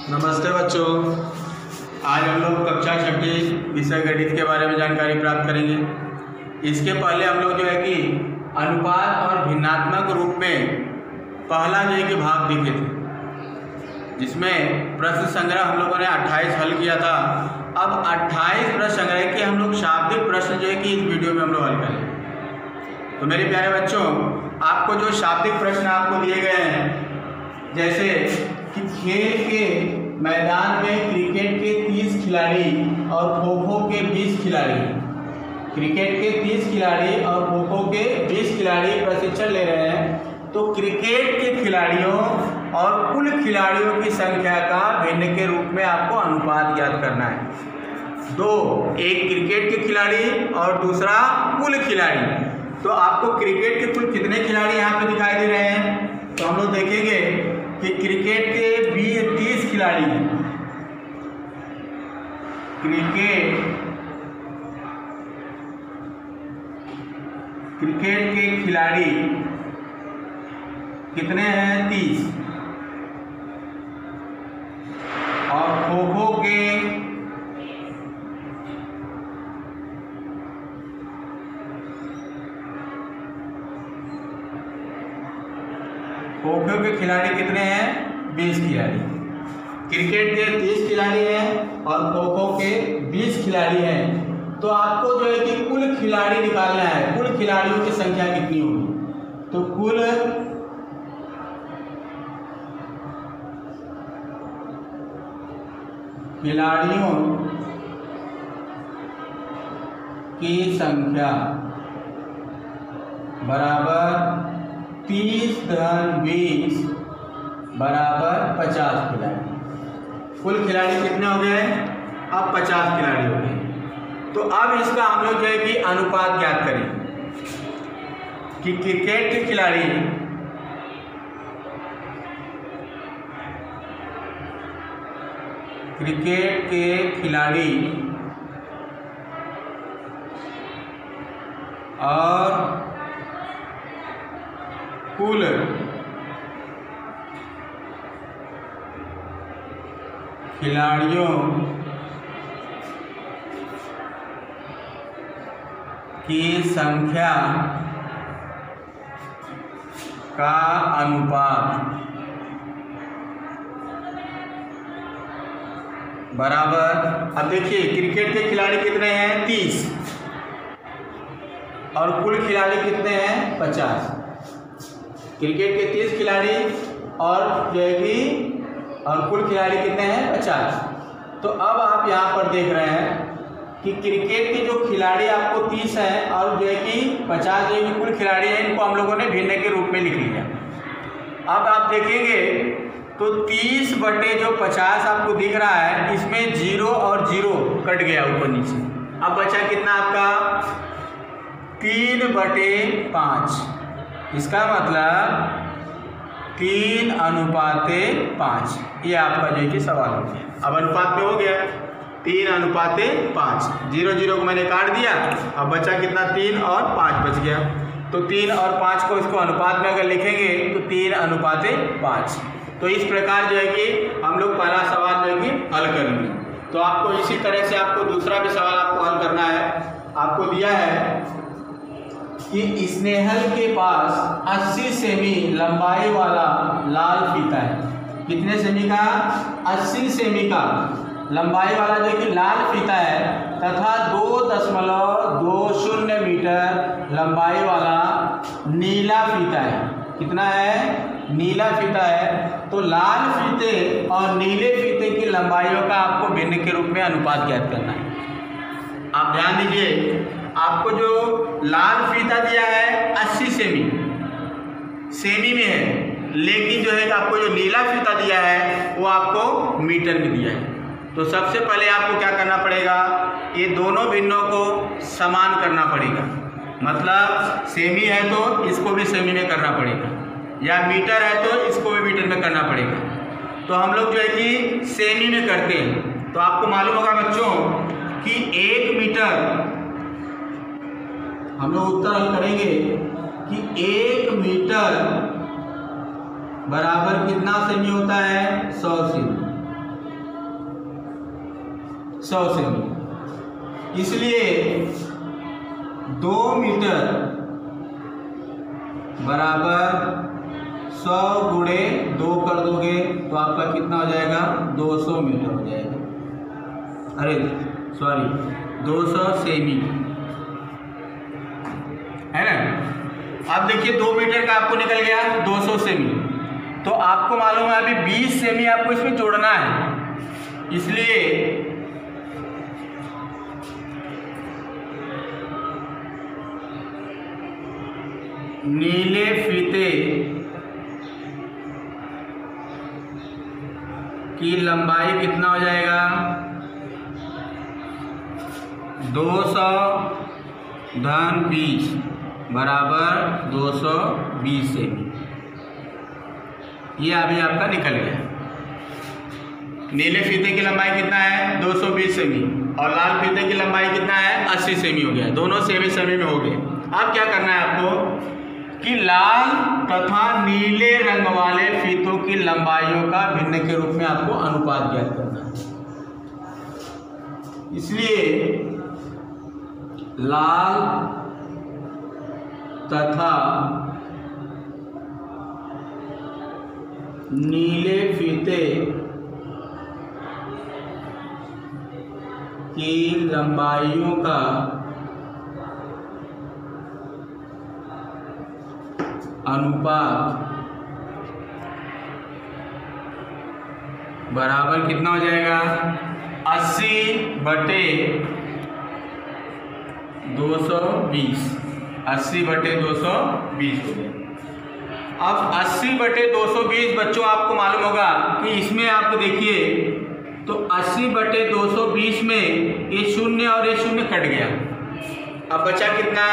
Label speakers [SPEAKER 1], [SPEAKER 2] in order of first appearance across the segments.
[SPEAKER 1] नमस्ते बच्चों। आज हम लोग कक्षा छठी विषय गणित के बारे में जानकारी प्राप्त करेंगे। इसके पहले हम लोग जो है कि अनुपात और भिन्नात्मक रूप में पहला जो है कि भाग देखे थे, जिसमें प्रश्न संग्रह हम लोगों ने 28 हल किया था। अब 28 प्रश्न संग्रह के हम लोग शाब्दिक प्रश्न जो है कि इस वीडियो में हम लोग हल करेंगे। तो मेरे प्यारे बच्चों, आपको जो शाब्दिक प्रश्न आपको दिए गए हैं, जैसे कि खेल के मैदान में क्रिकेट के 30 खिलाड़ी और खो-खो के 20 खिलाड़ी, क्रिकेट के 30 खिलाड़ी और खो-खो के 20 खिलाड़ी प्रशिक्षण ले रहे हैं। तो क्रिकेट के खिलाड़ियों और कुल खिलाड़ियों की संख्या का भिन्न के रूप में आपको अनुपात ज्ञात करना है। दो, एक क्रिकेट के खिलाड़ी और दूसरा कुल खिलाड़ी। तो आपको क्रिकेट के कुल कितने खिलाड़ी यहाँ पे दिखाई दे रहे हैं? तो हम लोग देखेंगे कि क्रिकेट के 30 खिलाड़ी हैं। क्रिकेट के खिलाड़ी कितने हैं? 30। और खो-खो के खिलाड़ी कितने हैं? 20 खिलाड़ी। क्रिकेट के 30 खिलाड़ी हैं और खो-खो के 20 खिलाड़ी हैं। तो आपको जो है कि कुल खिलाड़ी निकालना है, कुल खिलाड़ियों की संख्या कितनी होगी। तो कुल खिलाड़ियों की संख्या बराबर 30 + 20 बराबर 50 खिलाड़ी। कुल खिलाड़ी कितने हो गए? अब 50 खिलाड़ी हो गए। तो अब इसका हम लोग जो है कि अनुपात ज्ञात करें कि क्रिकेट के खिलाड़ी और कुल खिलाड़ियों की संख्या का अनुपात बराबर, अब देखिए क्रिकेट के खिलाड़ी कितने हैं? 30 और कुल खिलाड़ी कितने हैं? 50। क्रिकेट के 30 खिलाड़ी और जो है कि और कुल खिलाड़ी कितने हैं? 50। तो अब आप यहाँ पर देख रहे हैं कि क्रिकेट के जो खिलाड़ी आपको 30 हैं और जो है कि 50 जो कुल खिलाड़ी हैं, इनको हम लोगों ने भिन्न के रूप में लिख लिया। अब आप देखेंगे तो 30/50 आपको दिख रहा है, इसमें 0 और 0 कट गया ऊपर नीचे। अब बचा कितना आपका? 3/5। इसका मतलब 3:5। ये आपका जो है कि सवाल हो गया। अब अनुपात में हो गया 3:5। 0 को मैंने काट दिया। अब बचा कितना? 3 और 5 बच गया। तो 3 और 5 को इसको अनुपात में अगर लिखेंगे तो 3:5। तो इस प्रकार जो है कि हम लोग पहला सवाल जो है कि हल करेंगे। तो आपको इसी तरह से आपको दूसरा भी सवाल आपको हल करना है। आपको दिया है कि स्नेहल के पास 80 सेमी लंबाई वाला लाल फीता है। कितने सेमी का? 80 सेमी का लंबाई वाला जो कि लाल फीता है तथा 2.20 मीटर लंबाई वाला नीला फीता है। कितना है? नीला फीता है। तो लाल फीते और नीले फीते की लंबाइयों का आपको भिन्न के रूप में अनुपात ज्ञात करना है। आप ध्यान दीजिए, आपको जो लाल फीता दिया है 80 सेमी में है, लेकिन जो है आपको जो नीला फीता दिया है वो आपको मीटर में दिया है। तो सबसे पहले आपको क्या करना पड़ेगा? ये दोनों भिन्नों को समान करना पड़ेगा। मतलब सेमी है तो इसको भी सेमी में करना पड़ेगा, या मीटर है तो इसको भी मीटर में करना पड़ेगा। तो हम लोग जो है कि सेमी में करते हैं। तो आपको मालूम होगा बच्चों कि 1 मीटर, हम लोग उत्तर हल करेंगे कि 1 मीटर बराबर कितना सेमी होता है? 100 सेमी। 100 सेमी। इसलिए 2 मीटर बराबर 100 गुणे 2 कर दोगे तो आपका कितना हो जाएगा? 200 मीटर हो जाएगा। अरे सॉरी 200 सेमी है ना। अब देखिए 2 मीटर का आपको निकल गया 200 सेमी। तो आपको मालूम है अभी 20 सेमी आपको इसमें जोड़ना है। इसलिए नीले फीते की लंबाई कितना हो जाएगा? 200 धन 20 बराबर 220 सेमी। ये अभी आपका निकल गया। नीले फीते की लंबाई कितना है? 220 सेमी और लाल फीते की लंबाई कितना है? 80 सेमी हो गया। दोनों सेमी सेमी में हो गए। अब क्या करना है आपको कि लाल तथा नीले रंग वाले फीतों की लंबाइयों का भिन्न के रूप में आपको अनुपात ज्ञात करना है। इसलिए लाल तथा नीले फीते की लंबाइयों का अनुपात बराबर कितना हो जाएगा? 80/220। 80/220 हो गया। अब 80/220 बच्चों आपको मालूम होगा कि इसमें आप देखिए तो 80/220 में ये 0 और ये 0 कट गया। अब बचा कितना?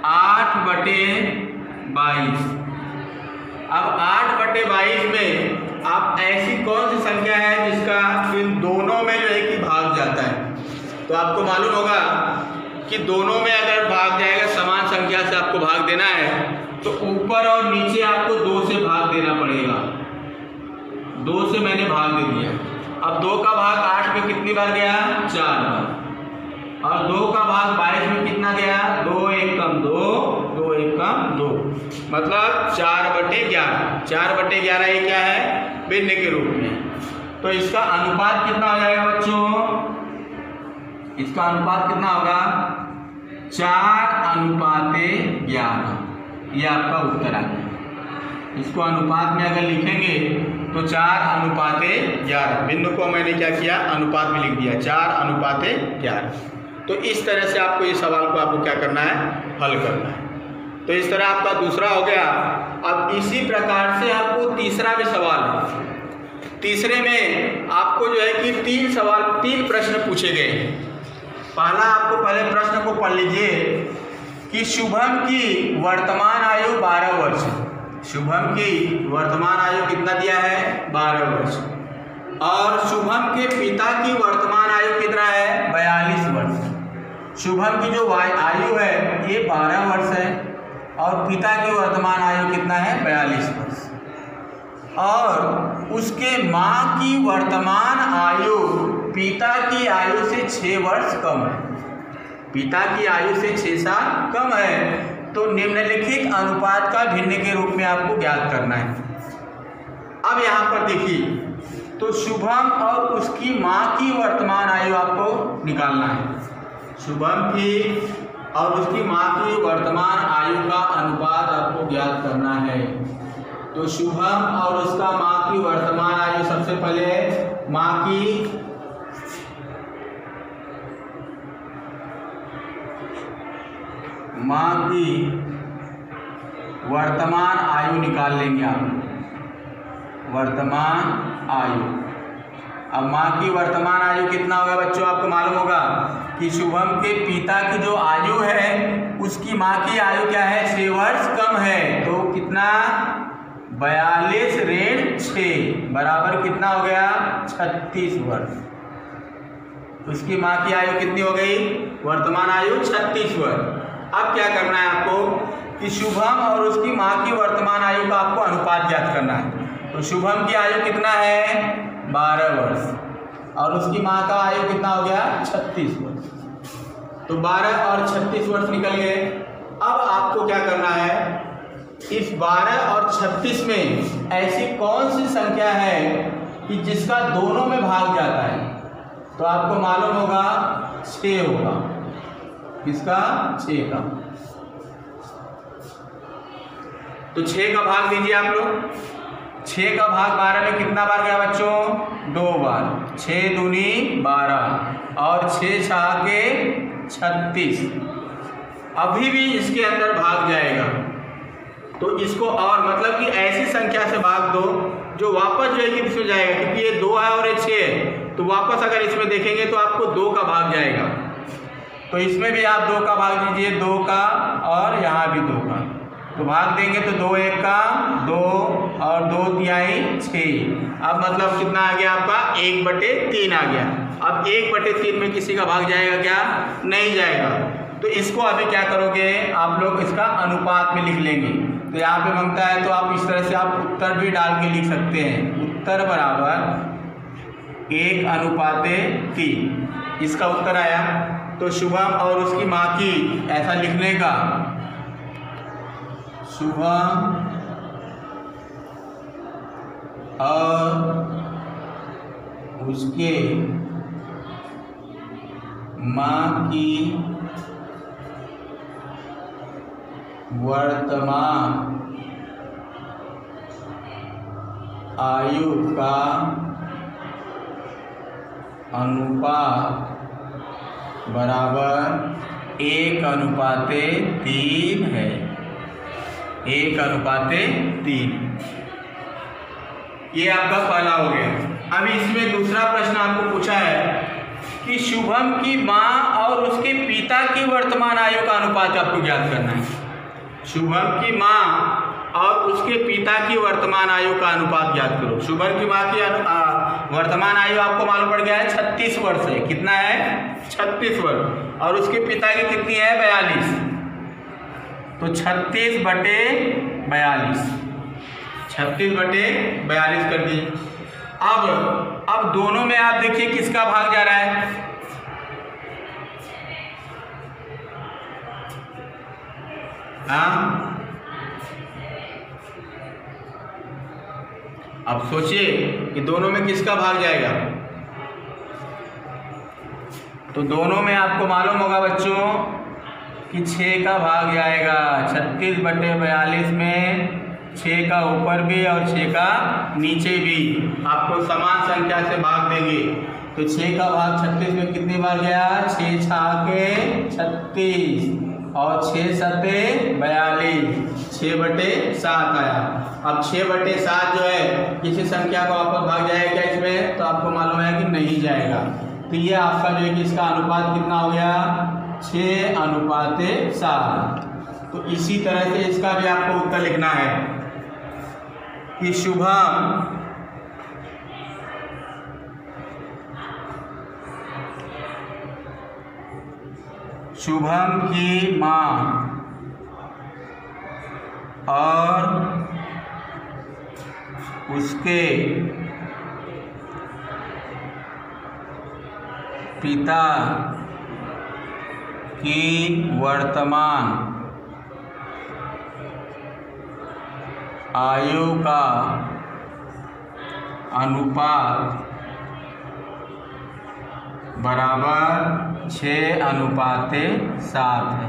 [SPEAKER 1] 8/22। अब 8/22 में आप ऐसी कौन सी संख्या है जिसका इन दोनों में जो है कि भाग जाता है? तो आपको मालूम होगा कि दोनों में अगर भाग जाएगा, समान संख्या से आपको भाग देना है तो ऊपर और नीचे आपको 2 से भाग देना पड़ेगा। 2 से मैंने भाग दे दिया। अब 2 का भाग 8 में कितनी बार गया? 4 बार। और 2 का भाग 22 में कितना गया? 2 1 कम 2, 2 1 कम 2, मतलब 4/11। 4/11 ये क्या है? भिन्न के रूप में। तो इसका अनुपात कितना हो जाएगा बच्चों? इसका अनुपात कितना होगा? 4:11। ये आपका उत्तर आ गया। इसको अनुपात में अगर लिखेंगे तो 4:11। भिन्न को मैंने क्या किया? अनुपात में लिख दिया 4:11। तो इस तरह से आपको इस सवाल को आपको क्या करना है? हल करना है। तो इस तरह आपका दूसरा हो गया। अब इसी प्रकार से आपको तीसरा भी सवाल है। तीसरे में आपको जो है कि 3 प्रश्न पूछे गए। पहला आपको पहले प्रश्न को पढ़ लीजिए कि शुभम की वर्तमान आयु 12 वर्ष। शुभम की वर्तमान आयु कितना दिया है? 12 वर्ष। और शुभम के पिता की वर्तमान आयु कितना है? 42 वर्ष। शुभम की जो आयु है ये 12 वर्ष है और पिता की वर्तमान आयु कितना है? 42 वर्ष। और उसके माँ की वर्तमान आयु पिता की आयु से 6 वर्ष कम है। पिता की आयु से 6 साल कम है। तो निम्नलिखित अनुपात का भिन्न के रूप में आपको ज्ञात करना है। अब यहाँ पर देखिए तो शुभम और उसकी माँ की वर्तमान आयु आपको निकालना है। शुभम की और उसकी माँ की वर्तमान आयु का अनुपात आपको ज्ञात करना है। तो शुभम और उसका माँ की वर्तमान आयु, सबसे पहले माँ की वर्तमान आयु निकाल लेंगे आप। वर्तमान आयु, अब माँ की वर्तमान आयु कितना होगा बच्चों? आपको मालूम होगा कि शुभम के पिता की जो आयु है उसकी माँ की आयु क्या है? 6 वर्ष कम है। तो कितना? 42 ऋण 6 बराबर कितना हो गया? 36 वर्ष। उसकी माँ की आयु कितनी हो गई? वर्तमान आयु 36 वर्ष। अब क्या करना है आपको कि शुभम और उसकी माँ की वर्तमान आयु का आपको अनुपात ज्ञात करना है। तो शुभम की आयु कितना है? 12 वर्ष और उसकी माँ का आयु कितना हो गया 36 वर्ष। तो 12 और 36 वर्ष निकल गए। अब आपको क्या करना है, इस 12 और 36 में ऐसी कौन सी संख्या है कि जिसका दोनों में भाग जाता है। तो आपको मालूम होगा 6 होगा, किसका 6 का। तो 6 का भाग दीजिए आप लोग। 6 का भाग 12 में कितना बार गया बच्चों, 2 बार। 6 दूनी 12 और 6 छाके 36। अभी भी इसके अंदर भाग जाएगा। तो इसको और मतलब कि ऐसी संख्या से भाग दो जो वापस जो है कि इसमें जाएगा, क्योंकि ये 2 है और ये 6 है। तो वापस अगर इसमें देखेंगे तो आपको 2 का भाग जाएगा। तो इसमें भी आप 2 का भाग दीजिए, 2 का और यहाँ भी 2 का। तो भाग देंगे तो 2 1 का 2 और 2 तिहाई 6। अब मतलब कितना आ गया आपका 1/3 आ गया। अब 1/3 में किसी का भाग जाएगा क्या, नहीं जाएगा। तो इसको अभी क्या करोगे आप लोग, इसका अनुपात में लिख लेंगे। तो यहाँ पे मांगता है तो आप इस तरह से आप उत्तर भी डाल के लिख सकते हैं। उत्तर बराबर 1/3। इसका उत्तर आया। तो शुभम और उसकी माँ की ऐसा लिखने का, शुभम और उसके माँ की वर्तमान आयु का अनुपात बराबर 1/3 है। 1/3। ये आपका पहला हो गया। अभी इसमें दूसरा प्रश्न आपको पूछा है कि शुभम की माँ और उसके पिता की वर्तमान आयु का अनुपात आपको ज्ञात करना है। शुभम की माँ और उसके पिता की वर्तमान आयु का अनुपात ज्ञात करो। शुभम की माँ की वर्तमान आयु आपको मालूम पड़ गया है 36 वर्ष है। कितना है 36 वर्ष। और उसके पिता की कितनी है 42। तो 36/42। 36/42 कर दिए। अब दोनों में आप देखिए किसका भाग जा रहा है। हाँ, अब सोचिए कि दोनों में किसका भाग जाएगा। तो दोनों में आपको मालूम होगा बच्चों कि 6 का भाग जाएगा। 36/42 में 6 का ऊपर भी और 6 का नीचे भी आपको समान संख्या से भाग देंगे। तो 6 का भाग 36 में कितनी बार गया, 6 छाके 36 और 6 सते 42, 6/7 आया। अब 6/7 जो है किसी संख्या को वापस भाग जाएगा क्या इसमें, तो आपको मालूम है कि नहीं जाएगा। तो ये आपका जो है कि इसका अनुपात कितना हो गया 6/7। तो इसी तरह से इसका भी आपको उत्तर लिखना है कि शुभम की माँ और उसके पिता की वर्तमान आयु का अनुपात बराबर 6/7 है।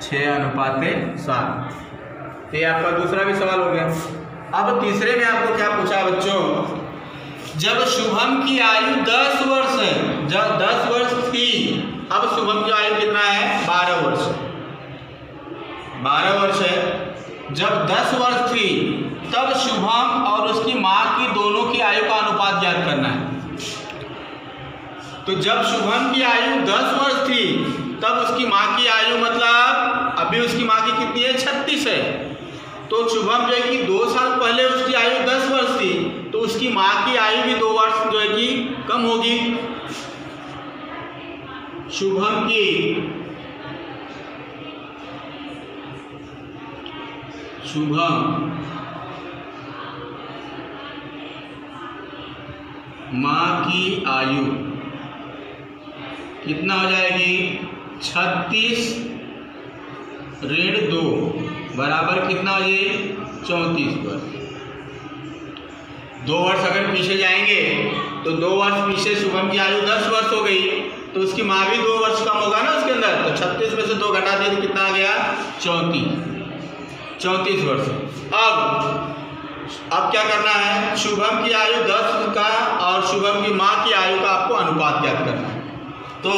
[SPEAKER 1] 6/7। तो ये आपका दूसरा भी सवाल हो गया। अब तीसरे में आपको क्या पूछा बच्चों, जब शुभम की आयु 10 वर्ष है, जब 10 वर्ष थी, अब शुभम की आयु कितना है 12 वर्ष। 12 वर्ष है। जब 10 वर्ष थी तब शुभम और उसकी माँ की दोनों की आयु का अनुपात ज्ञात करना है। तो जब शुभम की आयु 10 वर्ष थी तब उसकी माँ की आयु मतलब अभी उसकी माँ की कितनी है 36 है। तो शुभम जो है कि 2 साल पहले उसकी आयु 10 वर्ष थी, तो उसकी माँ की आयु भी 2 वर्ष जो है कि कम होगी। शुभम माँ की आयु कितना हो जाएगी 36 ऋण 2 बराबर कितना हो जाए 34 वर्ष। 2 वर्ष अगर पीछे जाएंगे तो 2 वर्ष पीछे शुभम की आयु 10 वर्ष हो गई, तो उसकी माँ भी 2 वर्ष कम होगा ना उसके अंदर। तो 36 में से 2 घटा दिए तो कितना आ गया 34 वर्ष। अब क्या करना है, शुभम की आयु 10 का और शुभम की माँ की आयु का आपको अनुपात ज्ञात करना है। तो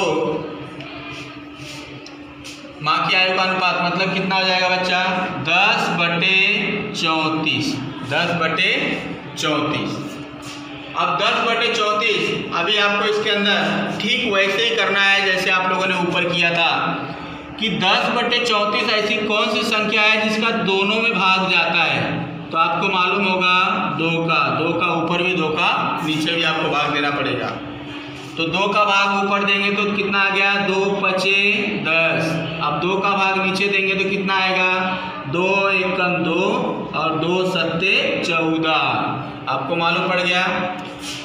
[SPEAKER 1] माँ की आयु का अनुपात मतलब कितना हो जाएगा बच्चा 10/34। 10/34। अब 10/34 अभी आपको इसके अंदर ठीक वैसे ही करना है जैसे आप लोगों ने ऊपर किया था कि 10/34 ऐसी कौन सी संख्या है जिसका दोनों में भाग जाता है। तो आपको मालूम होगा 2 का ऊपर भी 2 का नीचे भी आपको भाग देना पड़ेगा। तो 2 का भाग ऊपर देंगे तो कितना आ गया 2 5 10। अब 2 का भाग नीचे देंगे तो कितना आएगा 2 1 2 और 2 7 14। आपको मालूम पड़ गया।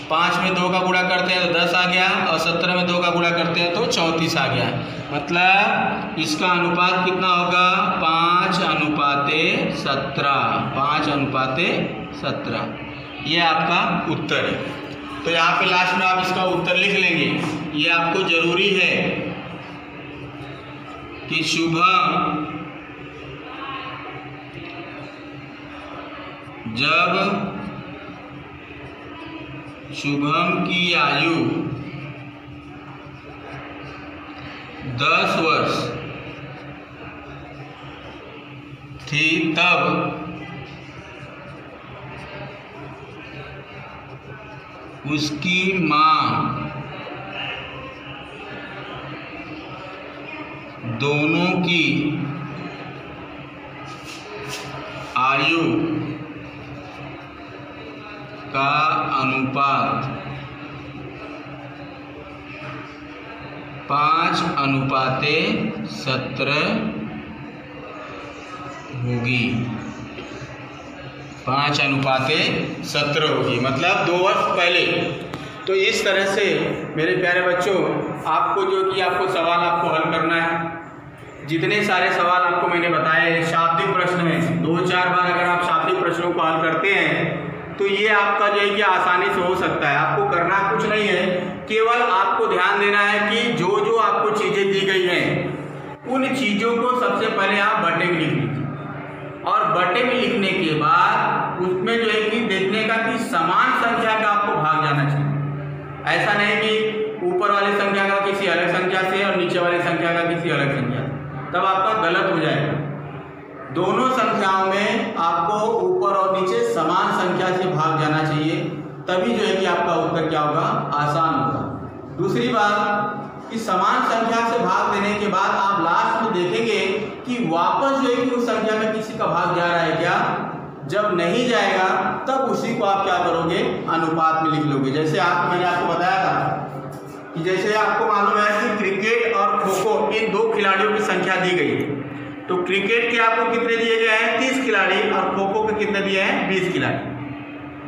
[SPEAKER 1] 5 में 2 का गुणा करते हैं तो 10 आ गया और 17 में 2 का गुणा करते हैं तो 34 आ गया। मतलब इसका अनुपात कितना होगा 5:17। 5:17 ये आपका उत्तर है। तो यहाँ पे लास्ट में आप इसका उत्तर लिख लेंगे। ये आपको जरूरी है कि जब शुभम की आयु 10 वर्ष थी तब उसकी माँ दोनों की आयु का अनुपात 5:17 होगी। 5:17 होगी मतलब 2 वर्ष पहले। तो इस तरह से मेरे प्यारे बच्चों आपको जो कि आपको सवाल आपको हल करना है। जितने सारे सवाल आपको मैंने बताए शाब्दिक प्रश्न में 2-4 बार अगर आप शाब्दिक प्रश्नों को हल करते हैं तो ये आपका जो है कि आसानी से हो सकता है। आपको करना कुछ नहीं है, केवल आपको ध्यान देना है कि जो जो आपको चीज़ें दी गई हैं उन चीज़ों को सबसे पहले आप बटे में लिख लीजिए और बटे में लिखने के बाद उसमें जो है कि देखने का कि समान संख्या का आपको भाग जाना चाहिए। ऐसा नहीं कि ऊपर वाली संख्या का किसी अलग संख्या से और नीचे वाली संख्या का किसी अलग संख्या से, तब आपका गलत हो जाएगा। दोनों संख्याओं में आपको ऊपर और नीचे समान संख्या से भाग जाना चाहिए, तभी जो है कि आपका उत्तर क्या होगा आसान होगा। दूसरी बात कि समान संख्या से भाग देने के बाद आप लास्ट में देखेंगे कि वापस जो है कि उस संख्या में किसी का भाग जा रहा है क्या। जब नहीं जाएगा तब उसी को आप क्या करोगे अनुपात में लिख लोगे। जैसे मैंने आपको बताया था कि जैसे आपको मालूम है कि क्रिकेट और खो खो इन 2 खिलाड़ियों की संख्या दी गई है। तो क्रिकेट के आपको कितने दिए गए हैं 30 खिलाड़ी और खो खो के कितने दिए हैं 20 खिलाड़ी,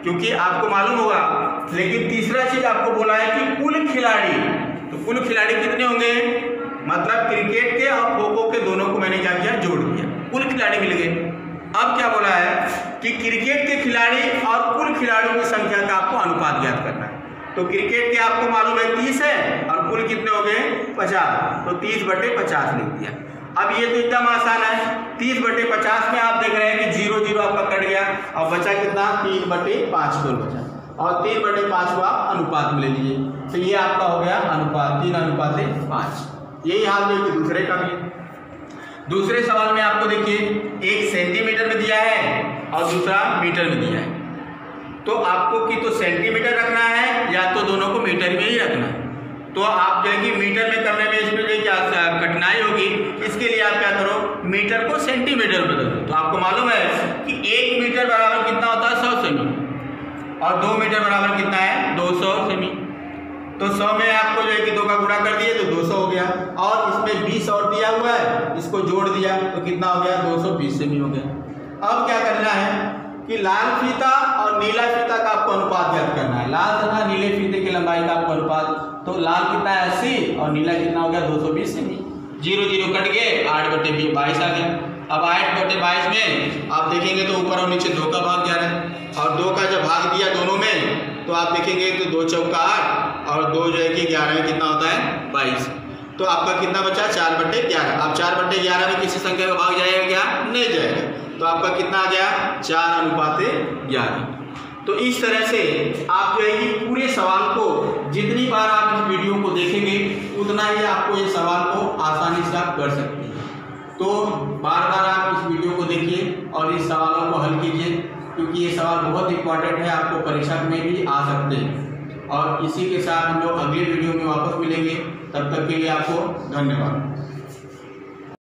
[SPEAKER 1] क्योंकि आपको मालूम होगा। लेकिन तीसरा चीज आपको बोला है कि कुल खिलाड़ी, तो कुल खिलाड़ी कितने होंगे, मतलब क्रिकेट के और खो खो के दोनों को मैंने क्या किया जोड़ दिया, कुल खिलाड़ी मिल गए। अब क्या बोला है कि क्रिकेट के खिलाड़ी और कुल खिलाड़ियों की संख्या का आपको अनुपात ज्ञात करना है। तो क्रिकेट के आपको मालूम है 30 है और कुल कितने हो गए 50, तो 30/50 लिख दिया। अब ये तो एकदम आसान है। 30/50 में आप देख रहे हैं कि 0 आपका कट गया और बचा कितना 3/5 केवल बचा, और 3/5 को आप अनुपात में ले लीजिए। तो ये आपका हो गया अनुपात 3:5। यही हाल जो कि दूसरे का भी है। दूसरे सवाल में आपको देखिए 1 सेंटीमीटर में दिया है और दूसरा मीटर में दिया है। तो आपको कि तो सेंटीमीटर रखना है या तो दोनों को मीटर में ही रखना है। तो आप जो है कि मीटर में करने में इसमें जो क्या कठिनाई होगी, इसके लिए आप क्या करो मीटर को सेंटीमीटर में बदल दो। तो आपको मालूम है कि 1 मीटर बराबर कितना होता है 100 सेमी और 2 मीटर बराबर कितना है 200 सेमी। तो 100 में आपको जो है कि 2 का गुणा कर दिए तो 200 हो गया, और इसमें 20 और दिया हुआ है, इसको जोड़ दिया तो कितना हो गया 220 सेमी हो गया। अब क्या करना है कि लाल फीता और नीला फीता का आपको अनुपात ज्ञात करना है। लाल तथा नीले फीते की लंबाई का आपको अनुपात, तो लाल कितना है 80 और नीला कितना हो गया 220 सेमी। 0 0 कट गए, 8/22 आ गया। अब 8/22 में आप देखेंगे तो ऊपर और नीचे 2 का भाग 11 और 2 का जब भाग दिया दोनों में तो आप देखेंगे तो 2 चौका 8 और 2 जो है कि 11 में कितना होता है 22। तो आपका कितना बचा 4/11। अब 4/11 में किसी संख्या का भाग जाएगा क्या? नहीं जाएगा। तो आपका कितना आ गया 4:11। तो इस तरह से आप जो है कि पूरे सवाल को जितनी बार आप इस वीडियो को देखेंगे उतना ही आपको ये सवाल को आसानी से आप कर सकते हैं। तो बार बार आप इस वीडियो को देखिए और इस सवालों को हल कीजिए, क्योंकि ये सवाल बहुत इंपॉर्टेंट है, आपको परीक्षा में भी आ सकते हैं। और इसी के साथ हम लोग अगले वीडियो में वापस मिलेंगे। तब तक के लिए आपको धन्यवाद।